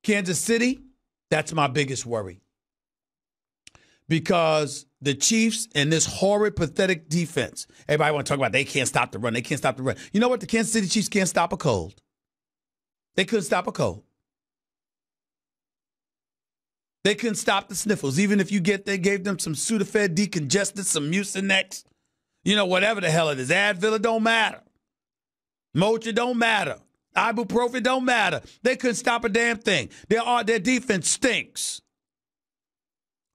Kansas City, that's my biggest worry. Because the Chiefs and this horrid, pathetic defense, everybody want to talk about they can't stop the run. They can't stop the run. You know what? The Kansas City Chiefs can't stop a cold. They couldn't stop a cold. They couldn't stop the sniffles. Even if they gave them some Sudafed decongestant, some Mucinex, whatever the hell it is. Advil, it don't matter. Motrin don't matter. Ibuprofen don't matter. They couldn't stop a damn thing. Their defense stinks.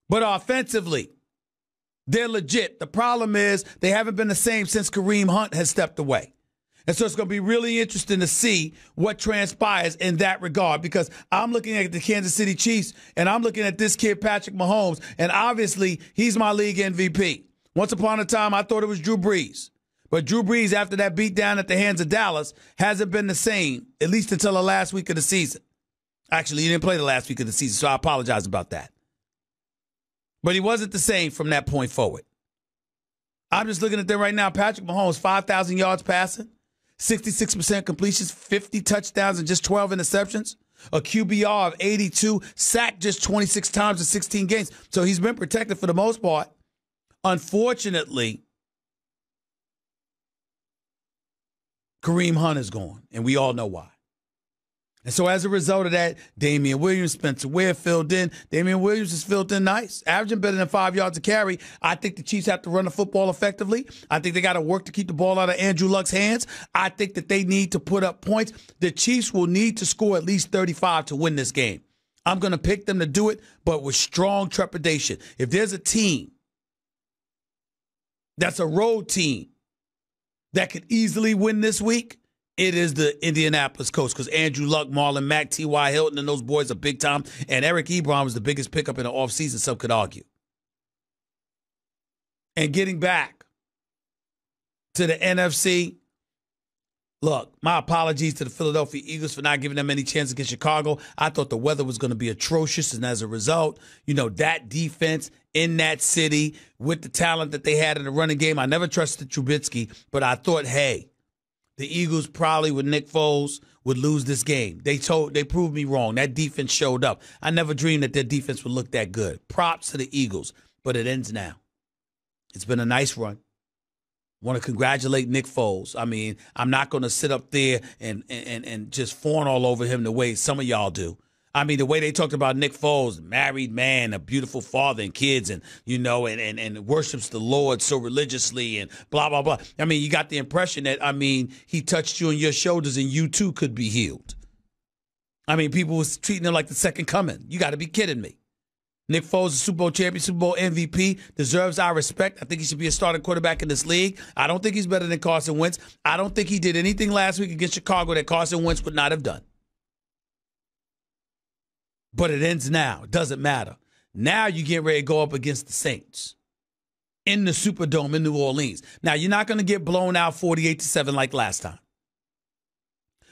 But offensively, they're legit. The problem is they haven't been the same since Kareem Hunt has stepped away. And so it's going to be really interesting to see what transpires in that regard, because I'm looking at the Kansas City Chiefs and I'm looking at this kid, Patrick Mahomes, and obviously he's my league MVP. Once upon a time, I thought it was Drew Brees. But Drew Brees, after that beatdown at the hands of Dallas, hasn't been the same, at least until the last week of the season. Actually, he didn't play the last week of the season, so I apologize about that. But he wasn't the same from that point forward. I'm just looking at them right now. Patrick Mahomes, 5,000 yards passing, 66% completions, 50 touchdowns, and just 12 interceptions. A QBR of 82, sacked just 26 times in 16 games. So he's been protected for the most part. Unfortunately, Kareem Hunt is gone, and we all know why. And so as a result of that, Damian Williams, Spencer Ware filled in. Damian Williams is filled in nice, averaging better than 5 yards a carry. I think the Chiefs have to run the football effectively. I think they got to work to keep the ball out of Andrew Luck's hands. I think that they need to put up points. The Chiefs will need to score at least 35 to win this game. I'm going to pick them to do it, but with strong trepidation. If there's a team that's a road team that could easily win this week, it is the Indianapolis Colts, because Andrew Luck, Marlon Mack, T.Y. Hilton, and those boys are big time. And Eric Ebron was the biggest pickup in the offseason, some could argue. And getting back to the NFC, look, my apologies to the Philadelphia Eagles for not giving them any chance against Chicago. I thought the weather was going to be atrocious, and as a result, that defense in that city with the talent that they had in the running game, I never trusted Trubisky, but I thought, hey, the Eagles probably with Nick Foles would lose this game. They proved me wrong. That defense showed up. I never dreamed that their defense would look that good. Props to the Eagles, but it ends now. It's been a nice run. Want to congratulate Nick Foles. I mean, I'm not going to sit up there and just fawn all over him the way some of y'all do. I mean, the way they talked about Nick Foles, married man, a beautiful father and kids, and worships the Lord so religiously and blah, blah, blah. I mean, you got the impression that, he touched you on your shoulders and you too could be healed. I mean, people was treating him like the second coming. You got to be kidding me. Nick Foles, a Super Bowl champion, Super Bowl MVP, deserves our respect. I think he should be a starting quarterback in this league. I don't think he's better than Carson Wentz. I don't think he did anything last week against Chicago that Carson Wentz would not have done. But it ends now. It doesn't matter. Now you get ready to go up against the Saints in the Superdome in New Orleans. Now, you're not going to get blown out 48-7 like last time.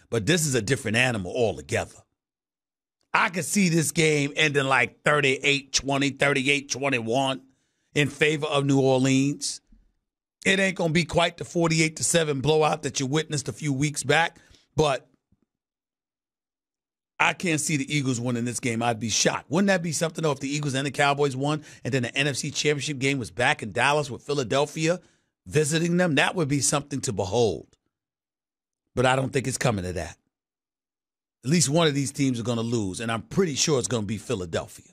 But this is a different animal altogether. I could see this game ending like 38-20, 38-21 in favor of New Orleans. It ain't going to be quite the 48-7 blowout that you witnessed a few weeks back, but I can't see the Eagles winning this game. I'd be shocked. Wouldn't that be something, though, if the Eagles and the Cowboys won and then the NFC Championship game was back in Dallas with Philadelphia visiting them? That would be something to behold. But I don't think it's coming to that. At least one of these teams are going to lose, and I'm pretty sure it's going to be Philadelphia.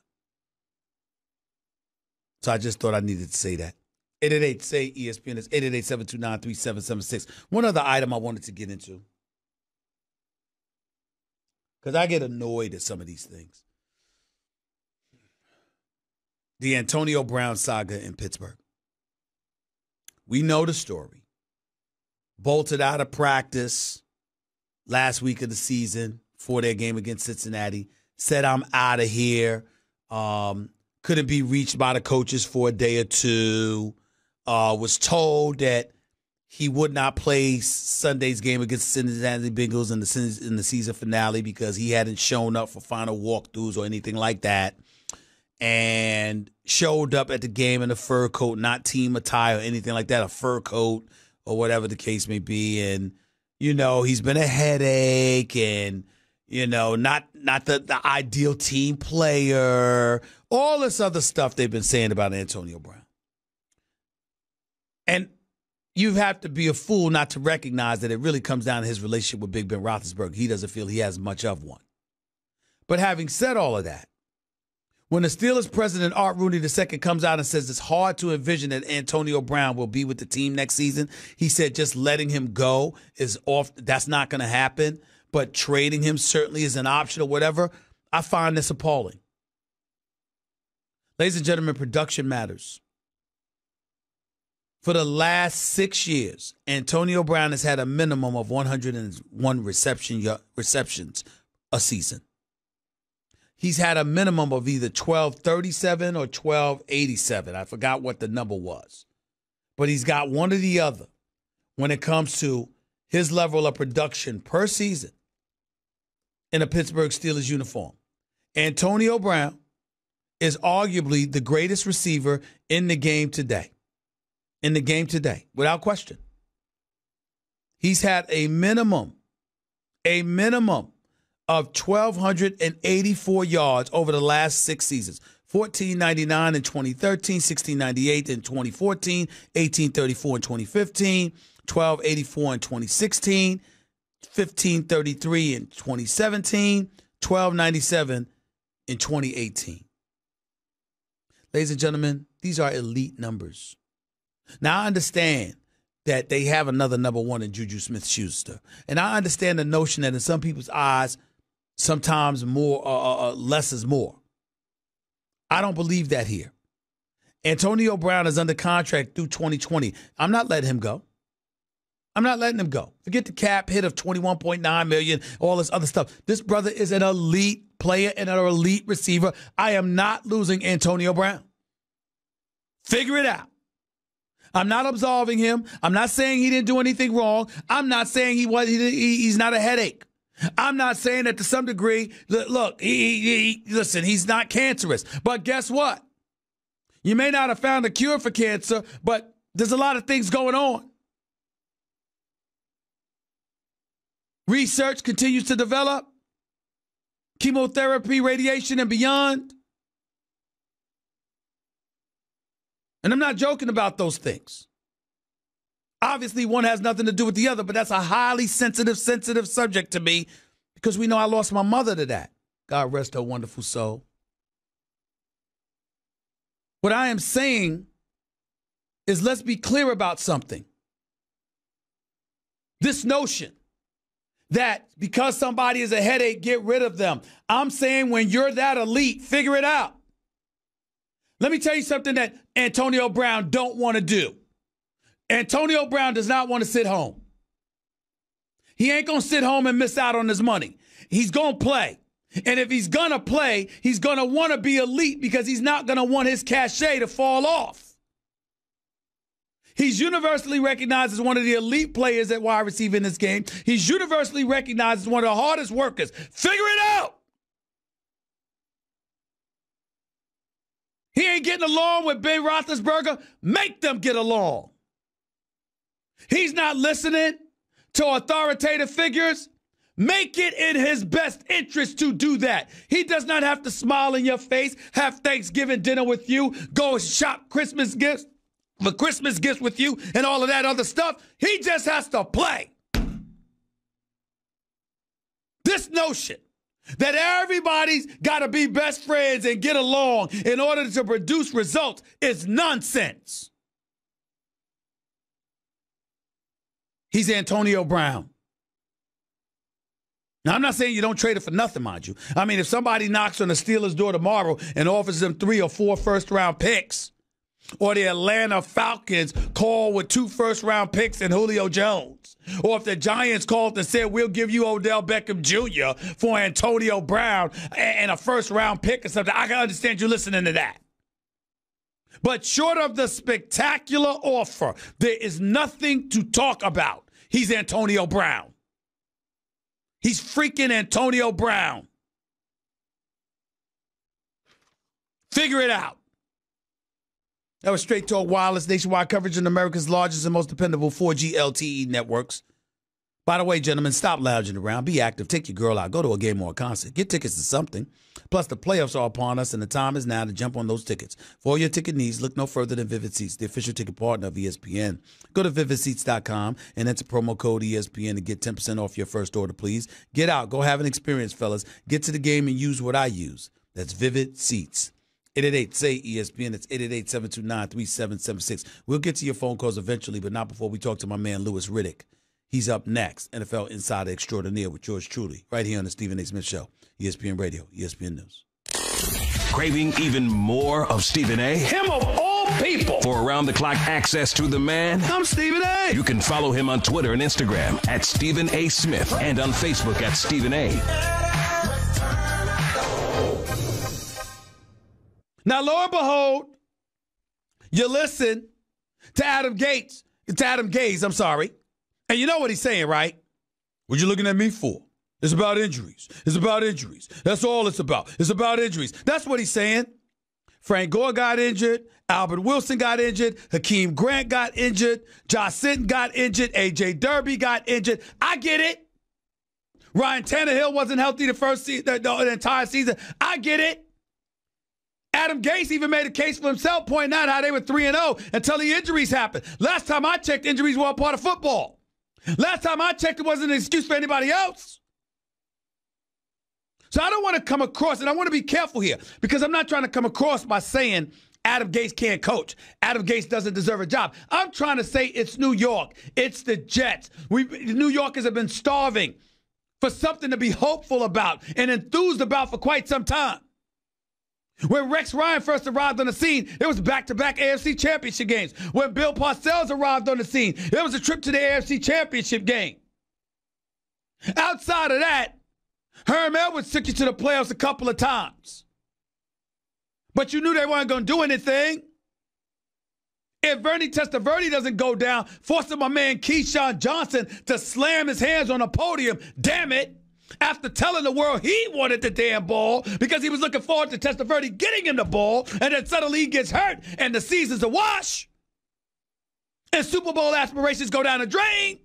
So I just thought I needed to say that. 888-SAY-ESPN. It's 888-729-3776. One other item I wanted to get into, because I get annoyed at some of these things. The Antonio Brown saga in Pittsburgh. We know the story. Bolted out of practice last week of the season for their game against Cincinnati. Said, I'm out of here. Couldn't be reached by the coaches for a day or two. Was told that he would not play Sunday's game against the Cincinnati Bengals in the season finale because he hadn't shown up for final walkthroughs or anything like that. And showed up at the game in a fur coat, not team attire or anything like that, a fur coat or whatever the case may be. And, you know, he's been a headache and, not the ideal team player, all this other stuff they've been saying about Antonio Brown. And you have to be a fool not to recognize that it really comes down to his relationship with Big Ben Roethlisberger. He doesn't feel he has much of one. But having said all of that, when the Steelers president, Art Rooney II, comes out and says it's hard to envision that Antonio Brown will be with the team next season, he said just letting him go is off. That's not going to happen. But trading him certainly is an option or whatever. I find this appalling. Ladies and gentlemen, production matters. For the last 6 years, Antonio Brown has had a minimum of 101 receptions a season. He's had a minimum of either 1237 or 1287. I forgot what the number was. But he's got one or the other when it comes to his level of production per season in a Pittsburgh Steelers uniform. Antonio Brown is arguably the greatest receiver in the game today. Without question. He's had a minimum of 1,284 yards over the last 6 seasons. 1,499 in 2013, 1,698 in 2014, 1,834 in 2015, 1,284 in 2016, 1,533 in 2017, 1,297 in 2018. Ladies and gentlemen, these are elite numbers. Now, I understand that they have another number one in Juju Smith-Schuster. And I understand the notion that in some people's eyes, sometimes more, less is more. I don't believe that here. Antonio Brown is under contract through 2020. I'm not letting him go. Forget the cap hit of $21.9 million, all this other stuff. This brother is an elite player and an elite receiver. I am not losing Antonio Brown. Figure it out. I'm not absolving him. I'm not saying he didn't do anything wrong. I'm not saying he's not a headache. I'm not saying that to some degree, look, listen, he's not cancerous. But guess what? You may not have found a cure for cancer, but there's a lot of things going on. Research continues to develop. Chemotherapy, radiation, and beyond. And I'm not joking about those things. Obviously, one has nothing to do with the other, but that's a highly sensitive subject to me because we know I lost my mother to that. God rest her wonderful soul. What I am saying is let's be clear about something. This notion that because somebody is a headache, get rid of them. I'm saying when you're that elite, figure it out. Let me tell you something that Antonio Brown don't want to do. Antonio Brown does not want to sit home. He ain't going to sit home and miss out on his money. He's going to play. And if he's going to play, he's going to want to be elite because he's not going to want his cachet to fall off. He's universally recognized as one of the elite players at wide receiver in this game. He's universally recognized as one of the hardest workers. Figure it out. He ain't getting along with Ben Roethlisberger. Make them get along. He's not listening to authoritative figures. Make it in his best interest to do that. He does not have to smile in your face, have Thanksgiving dinner with you, go shop Christmas gifts for Christmas gifts with you, and all of that other stuff. He just has to play. This notion that everybody's got to be best friends and get along in order to produce results is nonsense. He's Antonio Brown. Now, I'm not saying you don't trade it for nothing, mind you. I mean, if somebody knocks on the Steelers' door tomorrow and offers them 3 or 4 first-round picks, or the Atlanta Falcons call with 2 first-round picks and Julio Jones, or if the Giants called and said, we'll give you Odell Beckham Jr. for Antonio Brown and a first-round pick or something, I can understand you listening to that. But short of the spectacular offer, there is nothing to talk about. He's Antonio Brown. He's freaking Antonio Brown. Figure it out. That was Straight Talk Wireless, nationwide coverage on America's largest and most dependable 4G LTE networks. By the way, gentlemen, stop lounging around. Be active. Take your girl out. Go to a game or a concert. Get tickets to something. Plus, the playoffs are upon us, and the time is now to jump on those tickets. For all your ticket needs, look no further than Vivid Seats, the official ticket partner of ESPN. Go to vividseats.com and enter promo code ESPN to get 10% off your first order, please. Get out. Go have an experience, fellas. Get to the game and use what I use. That's Vivid Seats. 888-SAY-ESPN. That's 888-729-3776. We'll get to your phone calls eventually, but not before we talk to my man, Louis Riddick. He's up next, NFL Insider Extraordinaire with yours truly, right here on the Stephen A. Smith Show, ESPN Radio, ESPN News. Craving even more of Stephen A? Him of all people. For around-the-clock access to the man? I'm Stephen A. You can follow him on Twitter and Instagram at Stephen A. Smith and on Facebook at Stephen A. Now, lo and behold, you listen to Adam Gaze, and you know what he's saying, right? What you looking at me for? It's about injuries. It's about injuries. That's all it's about. It's about injuries. That's what he's saying. Frank Gore got injured. Albert Wilson got injured. Hakeem Grant got injured. Josh Sitton got injured. A.J. Derby got injured. I get it. Ryan Tannehill wasn't healthy the entire season. I get it. Adam Gase even made a case for himself, pointing out how they were 3-0 until the injuries happened. Last time I checked, injuries were a part of football. Last time I checked, it wasn't an excuse for anybody else. So I don't want to come across, and I want to be careful here, because I'm not trying to come across by saying Adam Gase can't coach. Adam Gase doesn't deserve a job. I'm trying to say it's New York. It's the Jets. New Yorkers have been starving for something to be hopeful about and enthused about for quite some time. When Rex Ryan first arrived on the scene, it was back-to-back AFC Championship games. When Bill Parcells arrived on the scene, it was a trip to the AFC Championship game. Outside of that, Herm Edwards took you to the playoffs a couple of times. But you knew they weren't going to do anything. If Vernie Testaverde doesn't go down, forcing my man Keyshawn Johnson to slam his hands on a podium, damn it, after telling the world he wanted the damn ball because he was looking forward to Testaverde getting him the ball, and then suddenly he gets hurt and the season's a wash and Super Bowl aspirations go down the drain.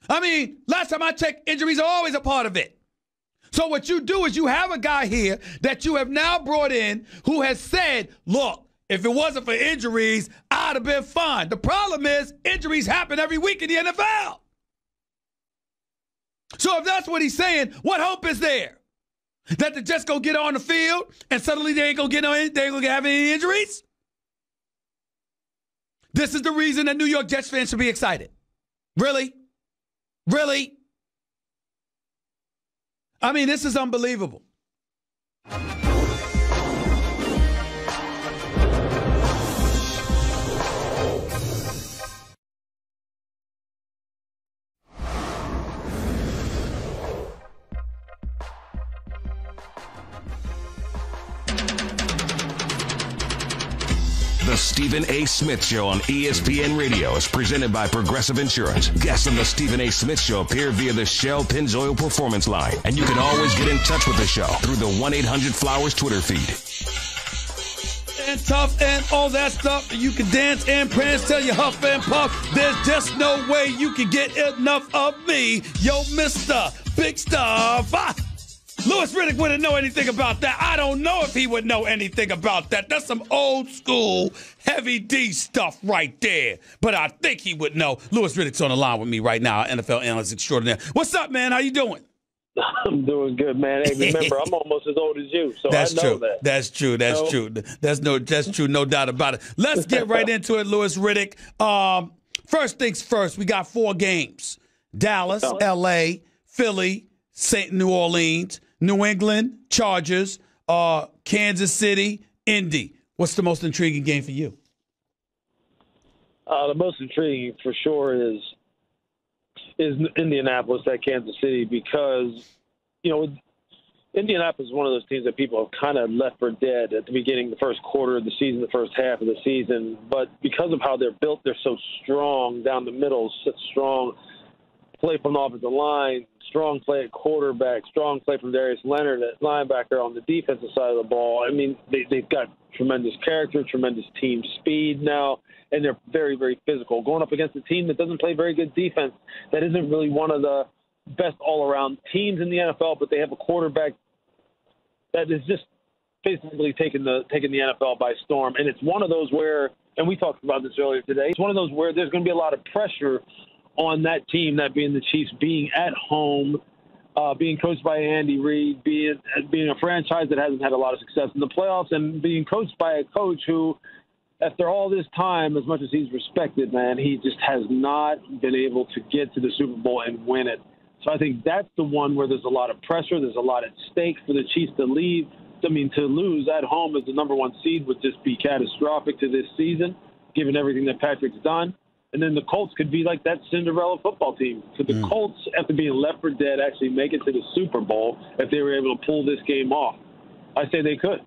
I mean, last time I checked, injuries are always a part of it. So what you do is you have a guy here that you have now brought in who has said, look, if it wasn't for injuries, I'd have been fine. The problem is injuries happen every week in the NFL. So if that's what he's saying, what hope is there? That the Jets go get on the field and suddenly they ain't gonna have any injuries? This is the reason that New York Jets fans should be excited. Really? Really? I mean, this is unbelievable. The Stephen A. Smith Show on ESPN Radio is presented by Progressive Insurance. Guests on the Stephen A. Smith Show appear via the Shell Pennzoil Performance Line. And you can always get in touch with the show through the 1-800-Flowers Twitter feed. And tough and all that stuff. You can dance and prance till you huff and puff. There's just no way you can get enough of me. Yo, Mr. Big Stuff. Louis Riddick wouldn't know anything about that. I don't know if he would know anything about that. That's some old school heavy D stuff right there. But I think he would know. Louis Riddick's on the line with me right now, NFL analyst extraordinaire. What's up, man? How you doing? I'm doing good, man. Hey, remember, I'm almost as old as you, so that's I know true. that. That's true. That's true. That's true. No doubt about it. Let's get right into it, Louis Riddick. First things first, we got 4 games. Dallas, L.A., Philly, New Orleans, New England, Chargers, Kansas City, Indy. What's the most intriguing game for you? The most intriguing, for sure, is Indianapolis at Kansas City because, you know, Indianapolis is one of those teams that people have kind of left for dead at the beginning, the first quarter of the season, the first half of the season. But because of how they're built, they're so strong down the middle, such strong play from the offensive line, strong play at quarterback, strong play from Darius Leonard at linebacker on the defensive side of the ball. I mean, they've got tremendous character, tremendous team speed now. and they're very, very physical. Going up against a team that doesn't play very good defense, that isn't really one of the best all-around teams in the NFL, but they have a quarterback that is just basically taking the NFL by storm. And it's one of those where, and we talked about this earlier today, it's one of those where there's going to be a lot of pressure on that team, that being the Chiefs, being at home, being coached by Andy Reid, being a franchise that hasn't had a lot of success in the playoffs, and being coached by a coach who, after all this time, as much as he's respected, man, he just has not been able to get to the Super Bowl and win it. So I think that's the one where there's a lot of pressure. There's a lot at stake for the Chiefs to lose at home as the number one seed would just be catastrophic to this season, given everything that Patrick's done. And then the Colts could be like that Cinderella football team. Could the Colts, after being left for dead, actually make it to the Super Bowl if they were able to pull this game off? I say they could.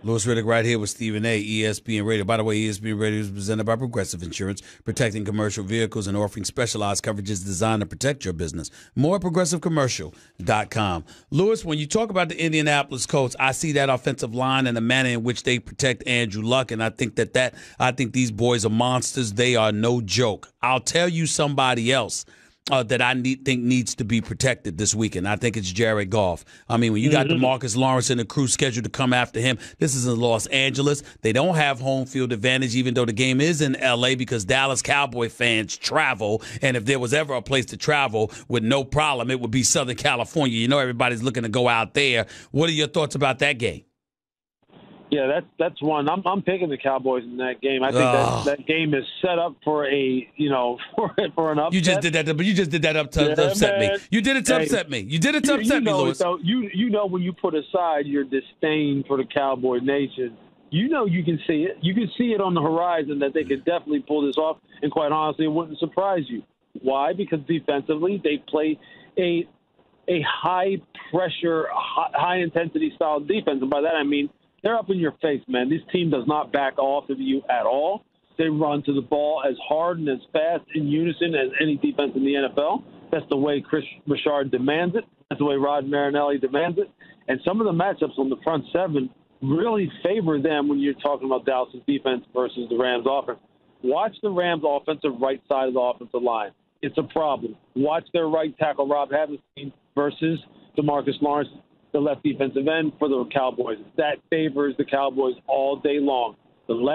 Louis Riddick right here with Stephen A., ESPN Radio. By the way, ESPN Radio is presented by Progressive Insurance, protecting commercial vehicles and offering specialized coverages designed to protect your business. More at ProgressiveCommercial.com. Louis, when you talk about the Indianapolis Colts, I see that offensive line and the manner in which they protect Andrew Luck, and I think I think these boys are monsters. They are no joke. I'll tell you somebody else that I think needs to be protected this weekend. I think it's Jared Goff. I mean, when you got DeMarcus Lawrence and the crew scheduled to come after him, this is in Los Angeles. They don't have home field advantage, even though the game is in L.A., because Dallas Cowboy fans travel. And if there was ever a place to travel with no problem, it would be Southern California. You know, everybody's looking to go out there. What are your thoughts about that game? Yeah, that's one. I'm picking the Cowboys in that game. I think that game is set up for for an upset. You just did that, but you just did that to upset me. You did it to upset me. You did it to upset me, Louis. So you know when you put aside your disdain for the Cowboy Nation, you can see it. You can see it on the horizon that they could definitely pull this off. And quite honestly, it wouldn't surprise you. Why? Because defensively they play a high pressure, high intensity style defense, and by that I mean they're up in your face, man. This team does not back off of you at all. They run to the ball as hard and as fast in unison as any defense in the NFL. That's the way Chris Richard demands it. That's the way Rod Marinelli demands it. And some of the matchups on the front seven really favor them when you're talking about Dallas' defense versus the Rams' offense. Watch the Rams' offensive right side of the offensive line. It's a problem. Watch their right tackle, Rob Havenstein, versus DeMarcus Lawrence, the left defensive end for the Cowboys. That favors the Cowboys all day long. One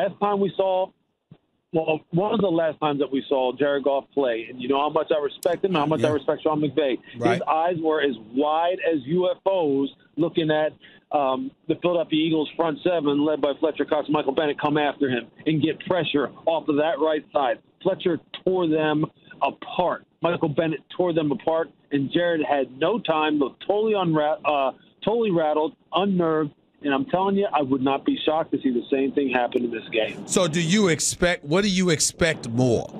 of the last times that we saw Jared Goff play, and you know how much I respect him, how much I respect Sean McVay. Right. His eyes were as wide as UFOs looking at the Philadelphia Eagles front seven led by Fletcher Cox and Michael Bennett come after him and get pressure off of that right side. Fletcher tore them apart. Michael Bennett tore them apart, and Jared had no time, looked totally rattled, unnerved, and I'm telling you, I would not be shocked to see the same thing happen in this game. So what do you expect more?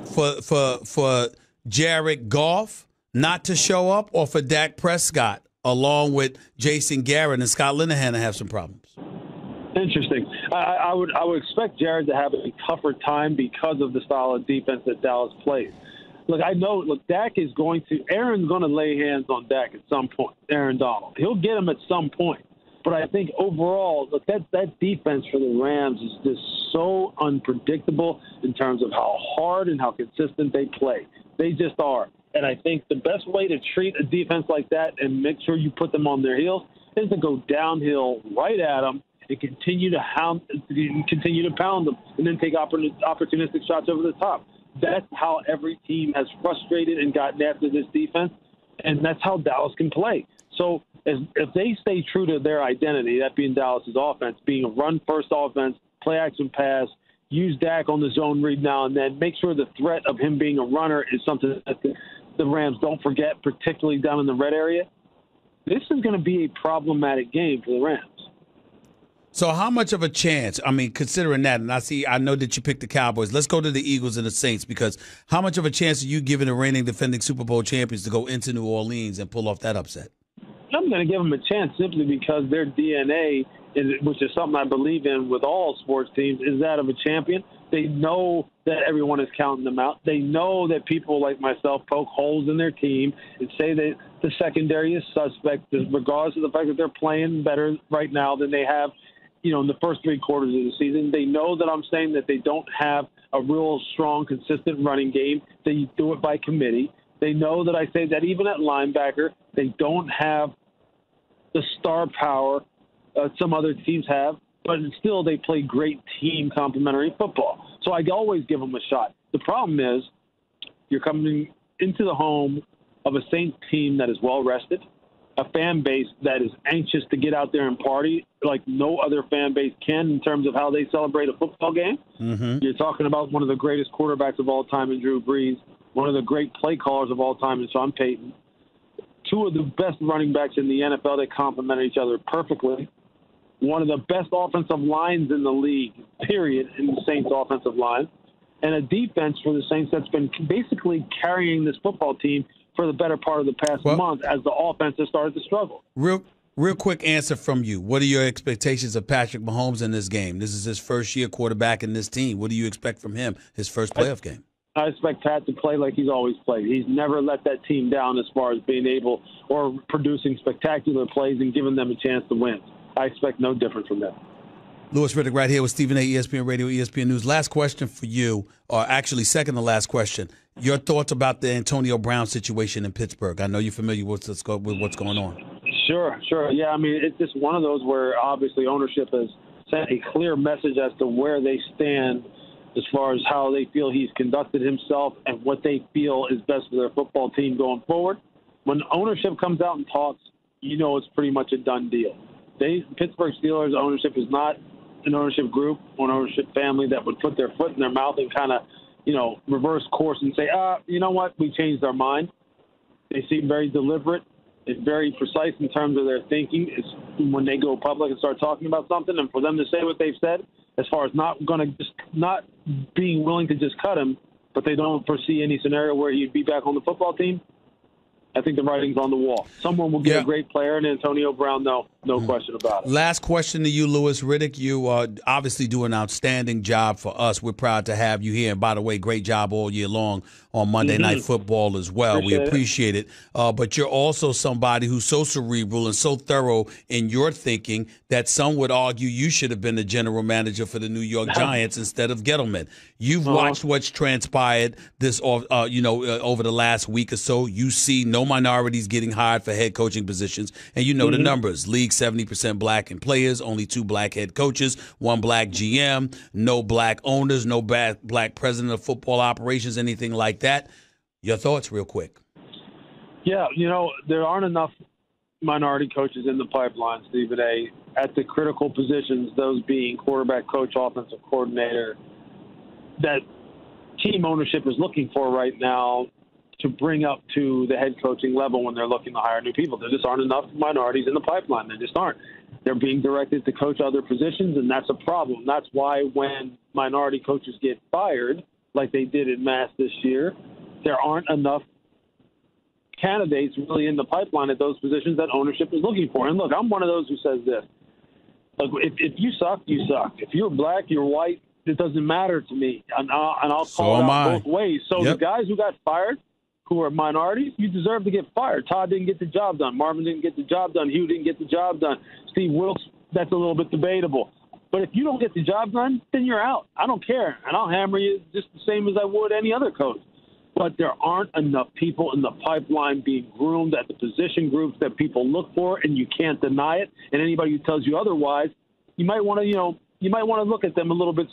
For Jared Goff not to show up, or for Dak Prescott, along with Jason Garrett and Scott Linehan, to have some problems? Interesting. I would expect Jared to have a tougher time because of the style of defense that Dallas plays. Aaron's going to lay hands on Dak at some point, Aaron Donald. He'll get him at some point. But I think overall, that defense for the Rams is just so unpredictable in terms of how hard and how consistent they play. They just are. And I think the best way to treat a defense like that and make sure you put them on their heels is to go downhill right at them and continue to pound them, and then take opportunistic shots over the top. That's how every team has frustrated and gotten after this defense, and that's how Dallas can play. So if they stay true to their identity, that being Dallas's offense, being a run-first offense, play-action pass, use Dak on the zone read now and then, make sure the threat of him being a runner is something that the Rams don't forget, particularly down in the red area, this is going to be a problematic game for the Rams. So how much of a chance, considering that, and I know that you picked the Cowboys. Let's go to the Eagles and the Saints, because how much of a chance are you giving the reigning defending Super Bowl champions to go into New Orleans and pull off that upset? I'm going to give them a chance simply because their DNA, which is something I believe in with all sports teams, is that of a champion. They know that everyone is counting them out. They know that people like myself poke holes in their team and say that the secondary is suspect, regardless of the fact that they're playing better right now than they have in the first 3 quarters of the season. They know that I'm saying that they don't have a real strong, consistent running game. They do it by committee. They know that I say that even at linebacker, they don't have the star power some other teams have, but still they play great team complementary football. So I always give them a shot. The problem is you're coming into the home of a Saints team that is well-rested, a fan base that is anxious to get out there and party like no other fan base can in terms of how they celebrate a football game. Mm-hmm. You're talking about one of the greatest quarterbacks of all time in Drew Brees, one of the great play callers of all time in Sean Payton, 2 of the best running backs in the NFL that complement each other perfectly, one of the best offensive lines in the league, period, in the Saints offensive line, and a defense for the Saints that's been basically carrying this football team for the better part of the past month as the offense has started to struggle. Real quick answer from you. What are your expectations of Patrick Mahomes in this game? This is his first-year quarterback in this team. What do you expect from him, his first playoff game? I expect Pat to play like he's always played. He's never let that team down as far as being able or producing spectacular plays and giving them a chance to win. I expect no different from that. Louis Riddick right here with Stephen A., ESPN Radio, ESPN News. Last question for you, or actually second to last question. Your thoughts about the Antonio Brown situation in Pittsburgh. I know you're familiar with what's going on. Sure. Yeah, I mean, it's just one of those where obviously ownership has sent a clear message as to where they stand as far as how they feel he's conducted himself and what they feel is best for their football team going forward. When ownership comes out and talks, it's pretty much a done deal. Pittsburgh Steelers ownership is not an ownership group or an ownership family that would put their foot in their mouth and kind of, reverse course and say, you know what, we changed our mind. They seem very deliberate and very precise in terms of their thinking. It's when they go public and start talking about something, and for them to say what they've said, as far as not being willing to just cut him, but they don't foresee any scenario where he'd be back on the football team. I think the writing's on the wall. Someone will get a great player, and Antonio Brown, no question about it. Last question to you, Louis Riddick. You obviously do an outstanding job for us. We're proud to have you here. And by the way, great job all year long on Monday Night Football as well. We appreciate it. But you're also somebody who's so cerebral and so thorough in your thinking that some would argue you should have been the general manager for the New York Giants instead of Gettleman. You've watched what's transpired over the last week or so. You see no minorities getting hired for head coaching positions, and you know the numbers. League 70% black in players, only 2 black head coaches, 1 black GM, no black owners, no black president of football operations, anything like that. Your thoughts real quick. Yeah, there aren't enough minority coaches in the pipeline, Stephen A., at the critical positions, those being quarterback coach, offensive coordinator, that team ownership is looking for right now to bring up to the head coaching level when they're looking to hire new people. There just aren't enough minorities in the pipeline. There just aren't. They're being directed to coach other positions, and that's a problem. That's why when minority coaches get fired, like they did in mass this year, there aren't enough candidates really in the pipeline at those positions that ownership is looking for. And look, I'm one of those who says this. Look, if you suck, you suck. If you're black, you're white, it doesn't matter to me. And I'll call it out both ways. So the guys who got fired, who are minorities, you deserve to get fired. Todd didn't get the job done. Marvin didn't get the job done. Hugh didn't get the job done. Steve Wilkes, that's a little bit debatable. But if you don't get the job done, then you're out. I don't care. And I'll hammer you just the same as I would any other coach. But there aren't enough people in the pipeline being groomed at the position groups that people look for, and you can't deny it. And anybody who tells you otherwise, you might want to look at them a little bit